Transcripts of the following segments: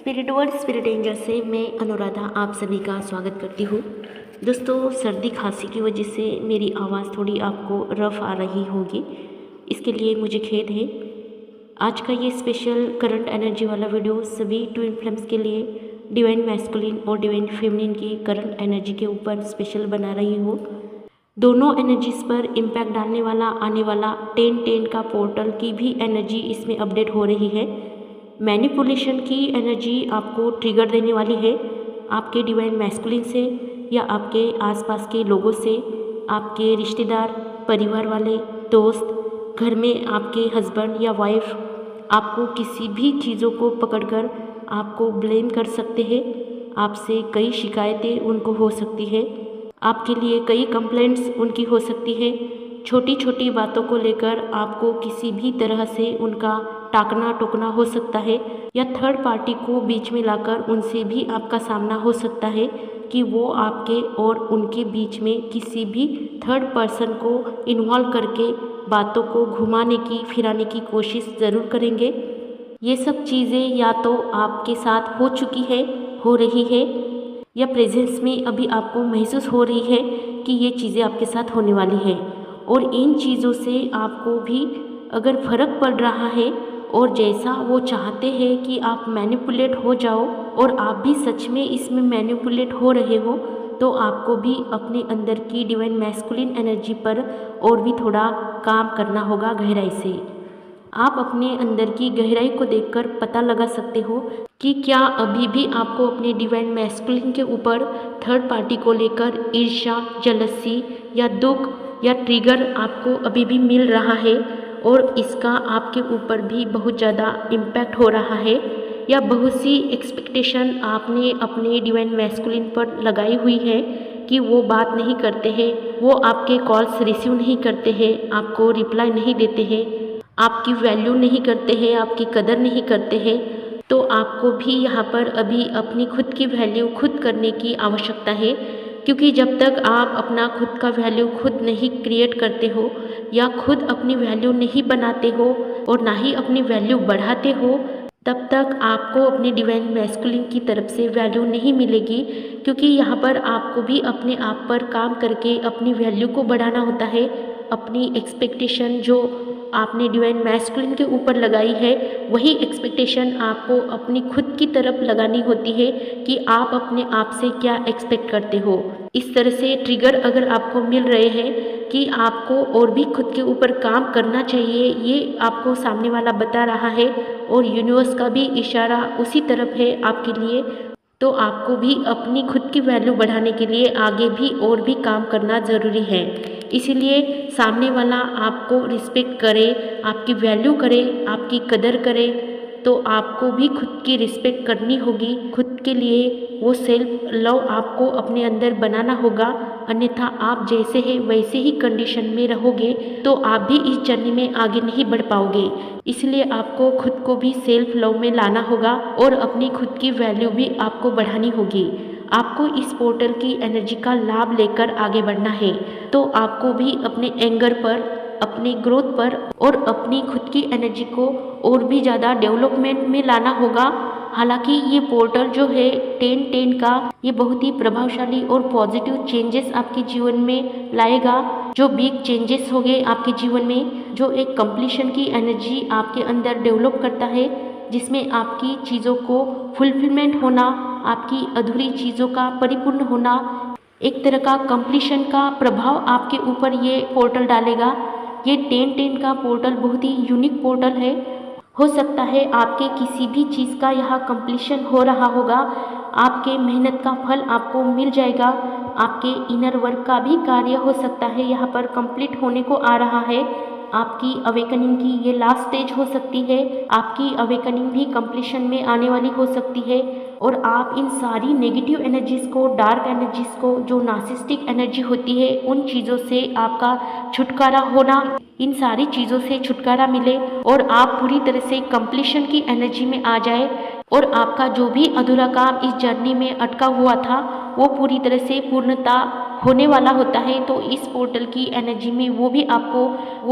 Spirit world spirit angel से मैं अनुराधा आप सभी का स्वागत करती हूँ। दोस्तों, सर्दी खांसी की वजह से मेरी आवाज़ थोड़ी आपको रफ आ रही होगी, इसके लिए मुझे खेद है। आज का ये स्पेशल करंट एनर्जी वाला वीडियो सभी ट्विन फ्लेम्स के लिए डिवाइन मैस्कुलिन और डिवाइन फेमिनिन की करंट एनर्जी के ऊपर स्पेशल बना रही हूँ। दोनों एनर्जीज पर इम्पैक्ट डालने वाला आने वाला 10-10 का पोर्टल की भी एनर्जी इसमें अपडेट हो रही है। मैनिपुलेशन की एनर्जी आपको ट्रिगर देने वाली है, आपके डिवाइन मैस्कुलिन से या आपके आसपास के लोगों से, आपके रिश्तेदार, परिवार वाले, दोस्त, घर में आपके हस्बैंड या वाइफ आपको किसी भी चीज़ों को पकड़कर आपको ब्लेम कर सकते हैं। आपसे कई शिकायतें उनको हो सकती है, आपके लिए कई कंप्लेंट्स उनकी हो सकती है। छोटी छोटी बातों को लेकर आपको किसी भी तरह से उनका टाकना टोकना हो सकता है, या थर्ड पार्टी को बीच में लाकर उनसे भी आपका सामना हो सकता है कि वो आपके और उनके बीच में किसी भी थर्ड पर्सन को इन्वॉल्व करके बातों को घुमाने की फिराने की कोशिश ज़रूर करेंगे। ये सब चीज़ें या तो आपके साथ हो चुकी है, हो रही है, या प्रेजेंस में अभी आपको महसूस हो रही है कि ये चीज़ें आपके साथ होने वाली है। और इन चीज़ों से आपको भी अगर फ़र्क पड़ रहा है और जैसा वो चाहते हैं कि आप मैनिपुलेट हो जाओ और आप भी सच में इसमें मैनिपुलेट हो रहे हो, तो आपको भी अपने अंदर की डिवाइन मैस्कुलिन एनर्जी पर और भी थोड़ा काम करना होगा गहराई से। आप अपने अंदर की गहराई को देखकर पता लगा सकते हो कि क्या अभी भी आपको अपने डिवाइन मैस्कुलिन के ऊपर थर्ड पार्टी को लेकर ईर्ष्या, जलसी या दुख या ट्रिगर आपको अभी भी मिल रहा है, और इसका आपके ऊपर भी बहुत ज़्यादा इम्पैक्ट हो रहा है, या बहुत सी एक्सपेक्टेशन आपने अपने डिवाइन मैस्कुलिन पर लगाई हुई है कि वो बात नहीं करते हैं, वो आपके कॉल्स रिसीव नहीं करते हैं, आपको रिप्लाई नहीं देते हैं, आपकी वैल्यू नहीं करते हैं, आपकी कदर नहीं करते हैं। तो आपको भी यहाँ पर अभी अपनी खुद की वैल्यू खुद करने की आवश्यकता है, क्योंकि जब तक आप अपना खुद का वैल्यू खुद नहीं क्रिएट करते हो या खुद अपनी वैल्यू नहीं बनाते हो और ना ही अपनी वैल्यू बढ़ाते हो, तब तक आपको अपने डिवाइन मैस्कुलिन की तरफ से वैल्यू नहीं मिलेगी। क्योंकि यहाँ पर आपको भी अपने आप पर काम करके अपनी वैल्यू को बढ़ाना होता है। अपनी एक्सपेक्टेशन जो आपने डिवाइन मैस्कुलिन के ऊपर लगाई है, वही एक्सपेक्टेशन आपको अपनी खुद की तरफ लगानी होती है कि आप अपने आप से क्या एक्सपेक्ट करते हो। इस तरह से ट्रिगर अगर आपको मिल रहे हैं कि आपको और भी खुद के ऊपर काम करना चाहिए, ये आपको सामने वाला बता रहा है और यूनिवर्स का भी इशारा उसी तरफ है आपके लिए, तो आपको भी अपनी खुद की वैल्यू बढ़ाने के लिए आगे भी और भी काम करना ज़रूरी है। इसीलिए सामने वाला आपको रिस्पेक्ट करे, आपकी वैल्यू करे, आपकी कदर करे, तो आपको भी खुद की रिस्पेक्ट करनी होगी। खुद के लिए वो सेल्फ लव आपको अपने अंदर बनाना होगा, अन्यथा आप जैसे हैं वैसे ही कंडीशन में रहोगे तो आप भी इस जर्नी में आगे नहीं बढ़ पाओगे। इसलिए आपको खुद को भी सेल्फ लव में लाना होगा और अपनी खुद की वैल्यू भी आपको बढ़ानी होगी। आपको इस पोर्टल की एनर्जी का लाभ लेकर आगे बढ़ना है, तो आपको भी अपने एंगर पर, अपने ग्रोथ पर और अपनी खुद की एनर्जी को और भी ज़्यादा डेवलपमेंट में लाना होगा। हालांकि ये पोर्टल जो है 10-10 का, ये बहुत ही प्रभावशाली और पॉजिटिव चेंजेस आपके जीवन में लाएगा। जो बिग चेंजेस हो गए आपके जीवन में, जो एक कंप्लीशन की एनर्जी आपके अंदर डेवलप करता है, जिसमें आपकी चीज़ों को फुलफिलमेंट होना, आपकी अधूरी चीज़ों का परिपूर्ण होना, एक तरह का कंप्लीशन का प्रभाव आपके ऊपर ये पोर्टल डालेगा। ये 10-10 का पोर्टल बहुत ही यूनिक पोर्टल है। हो सकता है आपके किसी भी चीज़ का यहाँ कंप्लीशन हो रहा होगा, आपके मेहनत का फल आपको मिल जाएगा, आपके इनर वर्क का भी कार्य हो सकता है यहाँ पर कंप्लीट होने को आ रहा है। आपकी अवेकनिंग की ये लास्ट स्टेज हो सकती है, आपकी अवेकनिंग भी कंप्लीशन में आने वाली हो सकती है, और आप इन सारी नेगेटिव एनर्जीज़ को, डार्क एनर्जीज़ को, जो नार्सिसिस्टिक एनर्जी होती है, उन चीज़ों से आपका छुटकारा होना, इन सारी चीज़ों से छुटकारा मिले और आप पूरी तरह से कंप्लीशन की एनर्जी में आ जाए, और आपका जो भी अधूरा काम इस जर्नी में अटका हुआ था वो पूरी तरह से पूर्णता होने वाला होता है। तो इस पोर्टल की एनर्जी में वो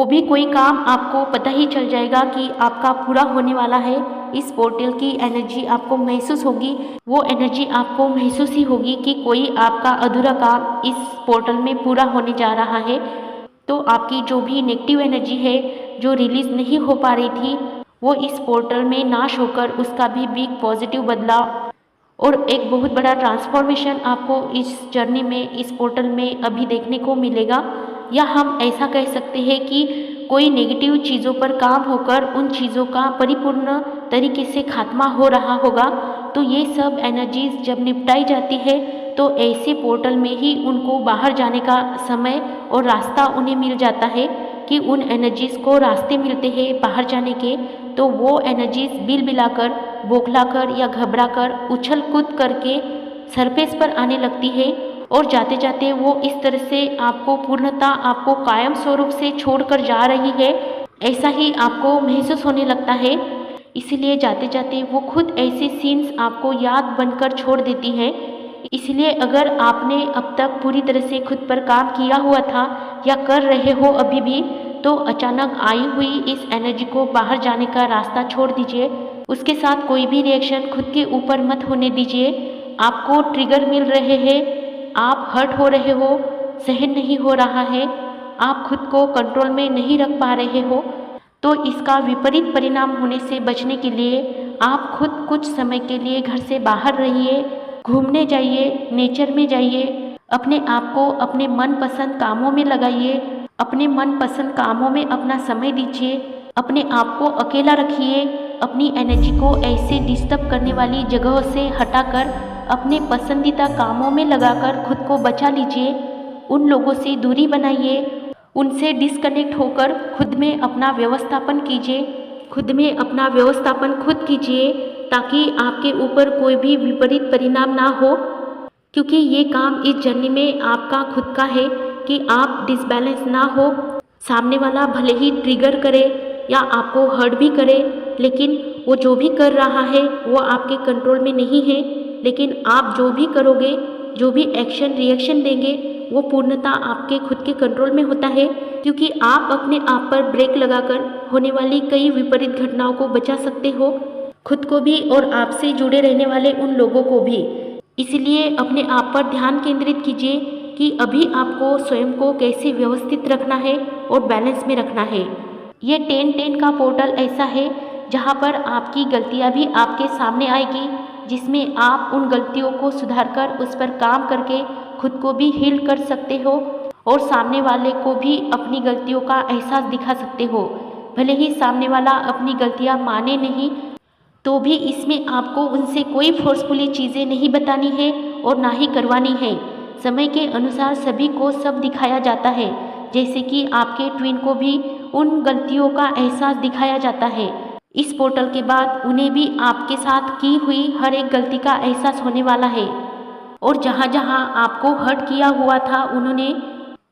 भी कोई काम आपको पता ही चल जाएगा कि आपका पूरा होने वाला है। इस पोर्टल की एनर्जी आपको महसूस होगी। वो एनर्जी आपको महसूस ही होगी कि कोई आपका अधूरा काम इस पोर्टल में पूरा होने जा रहा है। तो आपकी जो भी नेगेटिव एनर्जी है, जो रिलीज नहीं हो पा रही थी, वो इस पोर्टल में नाश होकर उसका भी बिग पॉजिटिव बदलाव और एक बहुत बड़ा ट्रांसफॉर्मेशन आपको इस जर्नी में, इस पोर्टल में अभी देखने को मिलेगा। या हम ऐसा कह सकते हैं कि कोई नेगेटिव चीज़ों पर काम होकर उन चीज़ों का परिपूर्ण तरीके से खात्मा हो रहा होगा। तो ये सब एनर्जीज जब निपटाई जाती है तो ऐसे पोर्टल में ही उनको बाहर जाने का समय और रास्ता उन्हें मिल जाता है कि उन एनर्जीज को रास्ते मिलते हैं बाहर जाने के। तो वो एनर्जीज बिलबिलाकर, बौखलाकर या घबराकर उछल कूद करके सरफेस पर आने लगती है और जाते जाते वो इस तरह से आपको पूर्णतः, आपको कायम स्वरूप से छोड़कर जा रही है, ऐसा ही आपको महसूस होने लगता है। इसलिए जाते जाते वो खुद ऐसे सीन्स आपको याद बनकर छोड़ देती है। इसलिए अगर आपने अब तक पूरी तरह से खुद पर काम किया हुआ था या कर रहे हो अभी भी, तो अचानक आई हुई इस एनर्जी को बाहर जाने का रास्ता छोड़ दीजिए। उसके साथ कोई भी रिएक्शन खुद के ऊपर मत होने दीजिए। आपको ट्रिगर मिल रहे हैं, आप हर्ट हो रहे हो, सहन नहीं हो रहा है, आप खुद को कंट्रोल में नहीं रख पा रहे हो, तो इसका विपरीत परिणाम होने से बचने के लिए आप खुद कुछ समय के लिए घर से बाहर रहिए, घूमने जाइए, नेचर में जाइए, अपने आप को अपने मनपसंद कामों में लगाइए, अपने मनपसंद कामों में अपना समय दीजिए, अपने आप को अकेला रखिए, अपनी एनर्जी को ऐसे डिस्टर्ब करने वाली जगहों से हटाकर अपने पसंदीदा कामों में लगाकर खुद को बचा लीजिए। उन लोगों से दूरी बनाइए, उनसे डिस्कनेक्ट होकर खुद में अपना व्यवस्थापन कीजिए, खुद में अपना व्यवस्थापन खुद कीजिए ताकि आपके ऊपर कोई भी विपरीत परिणाम ना हो। क्योंकि ये काम इस जर्नी में आपका खुद का है कि आप डिसबैलेंस ना हो। सामने वाला भले ही ट्रिगर करे या आपको हर्ट भी करे, लेकिन वो जो भी कर रहा है वो आपके कंट्रोल में नहीं है। लेकिन आप जो भी करोगे, जो भी एक्शन रिएक्शन देंगे, वो पूर्णतः आपके खुद के कंट्रोल में होता है। क्योंकि आप अपने आप पर ब्रेक लगाकर होने वाली कई विपरीत घटनाओं को बचा सकते हो, खुद को भी और आपसे जुड़े रहने वाले उन लोगों को भी। इसलिए अपने आप पर ध्यान केंद्रित कीजिए कि अभी आपको स्वयं को कैसे व्यवस्थित रखना है और बैलेंस में रखना है। ये 10-10 का पोर्टल ऐसा है जहाँ पर आपकी गलतियाँ भी आपके सामने आएगी, जिसमें आप उन गलतियों को सुधारकर उस पर काम करके खुद को भी हील कर सकते हो और सामने वाले को भी अपनी गलतियों का एहसास दिखा सकते हो। भले ही सामने वाला अपनी गलतियाँ माने नहीं, तो भी इसमें आपको उनसे कोई फोर्सफुली चीज़ें नहीं बतानी है और ना ही करवानी है। समय के अनुसार सभी को सब दिखाया जाता है, जैसे कि आपके ट्विन को भी उन गलतियों का एहसास दिखाया जाता है। इस पोर्टल के बाद उन्हें भी आपके साथ की हुई हर एक गलती का एहसास होने वाला है और जहाँ जहाँ आपको हर्ट किया हुआ था उन्होंने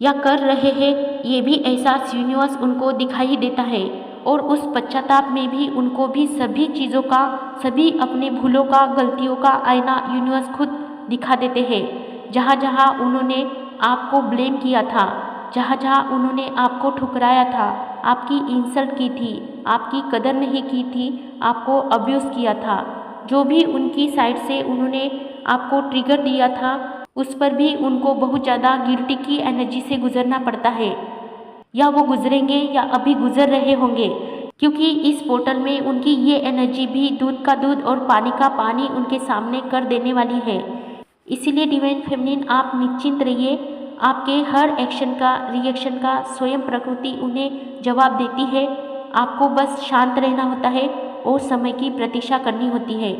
या कर रहे हैं, ये भी एहसास यूनिवर्स उनको दिखाई देता है और उस पश्चाताप में भी उनको भी सभी चीज़ों का, सभी अपने भूलों का, गलतियों का आईना यूनिवर्स खुद दिखा देते हैं। जहाँ जहाँ उन्होंने आपको ब्लेम किया था, जहाँ जहाँ उन्होंने आपको ठुकराया था, आपकी इंसल्ट की थी, आपकी कदर नहीं की थी, आपको अब्यूज़ किया था, जो भी उनकी साइड से उन्होंने आपको ट्रिगर दिया था, उस पर भी उनको बहुत ज़्यादा गिल्टी की एनर्जी से गुजरना पड़ता है, या वो गुजरेंगे या अभी गुजर रहे होंगे। क्योंकि इस पोर्टल में उनकी ये एनर्जी भी दूध का दूध और पानी का पानी उनके सामने कर देने वाली है। इसीलिए डिवाइन फेमिनिन, आप निश्चिंत रहिए, आपके हर एक्शन का, रिएक्शन का स्वयं प्रकृति उन्हें जवाब देती है। आपको बस शांत रहना होता है और समय की प्रतीक्षा करनी होती है।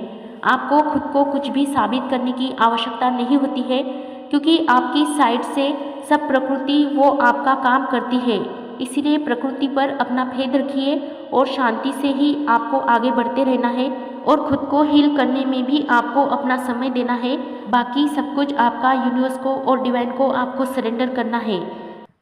आपको खुद को कुछ भी साबित करने की आवश्यकता नहीं होती है, क्योंकि आपकी साइड से सब प्रकृति वो आपका काम करती है। इसीलिए प्रकृति पर अपना फेद रखिए और शांति से ही आपको आगे बढ़ते रहना है और खुद को हील करने में भी आपको अपना समय देना है। बाकी सब कुछ आपका यूनिवर्स को और डिवाइन को आपको सरेंडर करना है।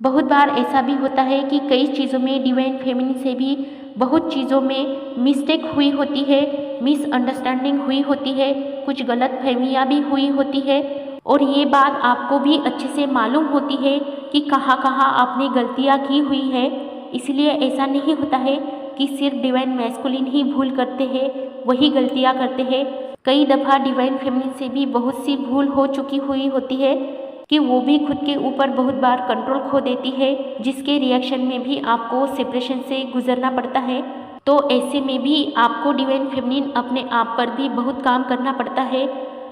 बहुत बार ऐसा भी होता है कि कई चीज़ों में डिवाइन फेमिनिन से भी बहुत चीज़ों में मिस्टेक हुई होती है, मिसअंडरस्टैंडिंग हुई होती है, कुछ गलत फहमियाँ भी हुई होती है और ये बात आपको भी अच्छे से मालूम होती है कि कहाँ कहाँ आपने गलतियाँ की हुई है। इसलिए ऐसा नहीं होता है कि सिर्फ डिवाइन मैस्कुलिन ही भूल करते हैं, वही गलतियाँ करते हैं। कई दफ़ा डिवाइन फेमिनिन से भी बहुत सी भूल हो चुकी हुई होती है कि वो भी खुद के ऊपर बहुत बार कंट्रोल खो देती है, जिसके रिएक्शन में भी आपको सेपरेशन से गुजरना पड़ता है। तो ऐसे में भी आपको डिवाइन फेमिनिन अपने आप पर भी बहुत काम करना पड़ता है।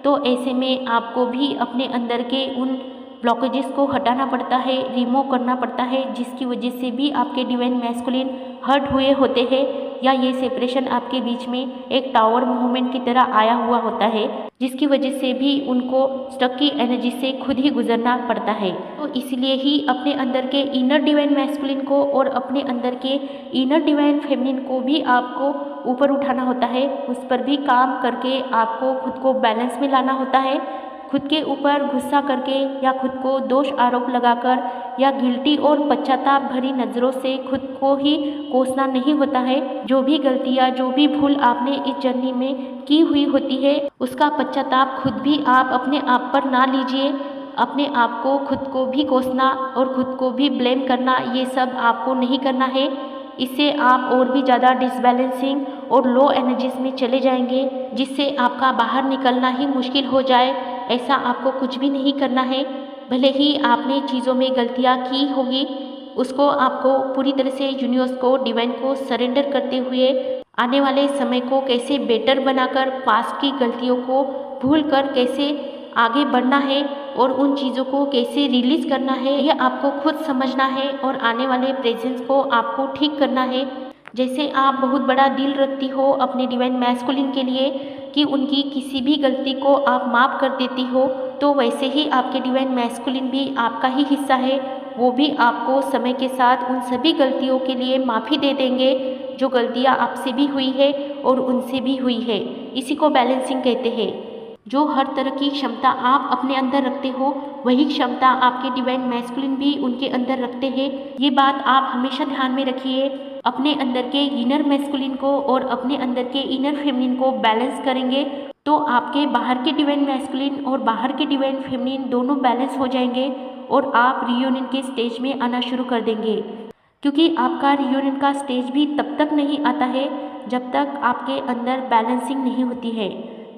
तो ऐसे में आपको भी अपने अंदर के उन ब्लॉकेजेस को हटाना पड़ता है, रिमूव करना पड़ता है, जिसकी वजह से भी आपके डिवाइन मैस्कुलिन हर्ट हुए होते हैं, या ये सेपरेशन आपके बीच में एक टावर मूवमेंट की तरह आया हुआ होता है, जिसकी वजह से भी उनको स्टक की एनर्जी से खुद ही गुजरना पड़ता है। तो इसलिए ही अपने अंदर के इनर डिवाइन मैस्कुलिन को और अपने अंदर के इनर डिवाइन फेमिनिन को भी आपको ऊपर उठाना होता है, उस पर भी काम करके आपको खुद को बैलेंस में लाना होता है। खुद के ऊपर गुस्सा करके या खुद को दोष आरोप लगाकर या गिल्टी और पश्चाताप भरी नज़रों से खुद को ही कोसना नहीं होता है। जो भी गलतियाँ, जो भी भूल आपने इस जर्नी में की हुई होती है, उसका पश्चाताप खुद भी आप अपने आप पर ना लीजिए। अपने आप को खुद को भी कोसना और खुद को भी ब्लेम करना, ये सब आपको नहीं करना है। इससे आप और भी ज़्यादा डिसबैलेंसिंग और लो एनर्जीज में चले जाएंगे, जिससे आपका बाहर निकलना ही मुश्किल हो जाए। ऐसा आपको कुछ भी नहीं करना है। भले ही आपने चीज़ों में गलतियाँ की होगी, उसको आपको पूरी तरह से यूनिवर्स को, डिवाइन को सरेंडर करते हुए आने वाले समय को कैसे बेटर बनाकर पास्ट की गलतियों को भूल कर कैसे आगे बढ़ना है और उन चीज़ों को कैसे रिलीज करना है, यह आपको खुद समझना है और आने वाले प्रेजेंस को आपको ठीक करना है। जैसे आप बहुत बड़ा दिल रखती हो अपने डिवाइन मैस्कुलिन के लिए कि उनकी किसी भी गलती को आप माफ़ कर देती हो, तो वैसे ही आपके डिवाइन मैस्कुलिन भी आपका ही हिस्सा है। वो भी आपको समय के साथ उन सभी गलतियों के लिए माफ़ी दे देंगे जो गलतियाँ आपसे भी हुई है और उनसे भी हुई है। इसी को बैलेंसिंग कहते हैं। जो हर तरह की क्षमता आप अपने अंदर रखते हो, वही क्षमता आपके डिवाइन मैस्कुलिन भी उनके अंदर रखते हैं। ये बात आप हमेशा ध्यान में रखिए। अपने अंदर के इनर मैस्कुलिन को और अपने अंदर के इनर फेमिनिन को बैलेंस करेंगे तो आपके बाहर के डिवाइन मैस्कुलिन और बाहर के डिवाइन फेमिनिन दोनों बैलेंस हो जाएंगे और आप रियूनियन के स्टेज में आना शुरू कर देंगे। क्योंकि आपका रियूनियन का स्टेज भी तब तक नहीं आता है जब तक आपके अंदर बैलेंसिंग नहीं होती है।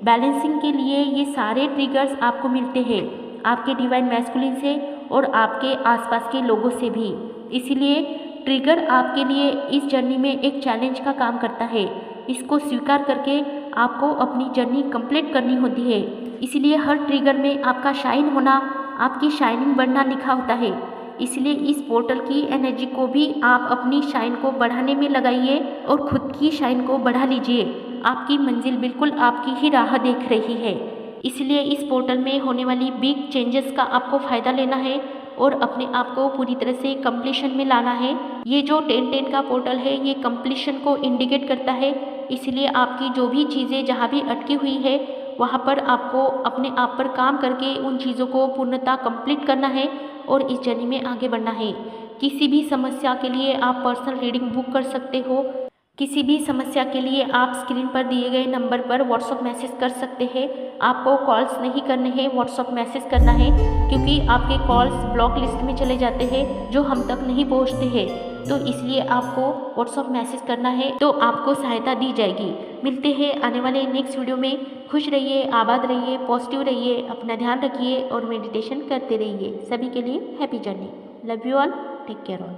बैलेंसिंग के लिए ये सारे ट्रिगर्स आपको मिलते हैं आपके डिवाइन मैस्कुलिन से और आपके आसपास के लोगों से भी। इसीलिए ट्रिगर आपके लिए इस जर्नी में एक चैलेंज का काम करता है। इसको स्वीकार करके आपको अपनी जर्नी कंप्लीट करनी होती है। इसलिए हर ट्रिगर में आपका शाइन होना, आपकी शाइनिंग बढ़ना लिखा होता है। इसलिए इस पोर्टल की एनर्जी को भी आप अपनी शाइन को बढ़ाने में लगाइए और खुद की शाइन को बढ़ा लीजिए। आपकी मंजिल बिल्कुल आपकी ही राह देख रही है। इसलिए इस पोर्टल में होने वाली बिग चेंजेस का आपको फ़ायदा लेना है और अपने आप को पूरी तरह से कंप्लीशन में लाना है। ये जो 10-10 का पोर्टल है, ये कंप्लीशन को इंडिकेट करता है। इसलिए आपकी जो भी चीज़ें जहाँ भी अटकी हुई है, वहाँ पर आपको अपने आप पर काम करके उन चीज़ों को पूर्णतः कंप्लीट करना है और इस जर्नी में आगे बढ़ना है। किसी भी समस्या के लिए आप पर्सनल रीडिंग बुक कर सकते हो। किसी भी समस्या के लिए आप स्क्रीन पर दिए गए नंबर पर व्हाट्सअप मैसेज कर सकते हैं। आपको कॉल्स नहीं करने हैं, व्हाट्सअप मैसेज करना है, क्योंकि आपके कॉल्स ब्लॉक लिस्ट में चले जाते हैं जो हम तक नहीं पहुंचते हैं। तो इसलिए आपको व्हाट्सअप मैसेज करना है, तो आपको सहायता दी जाएगी। मिलते हैं आने वाले नेक्स्ट वीडियो में। खुश रहिए, आबाद रहिए, पॉजिटिव रहिए, अपना ध्यान रखिए और मेडिटेशन करते रहिए। सभी के लिए happy journey. Love you all, take care all.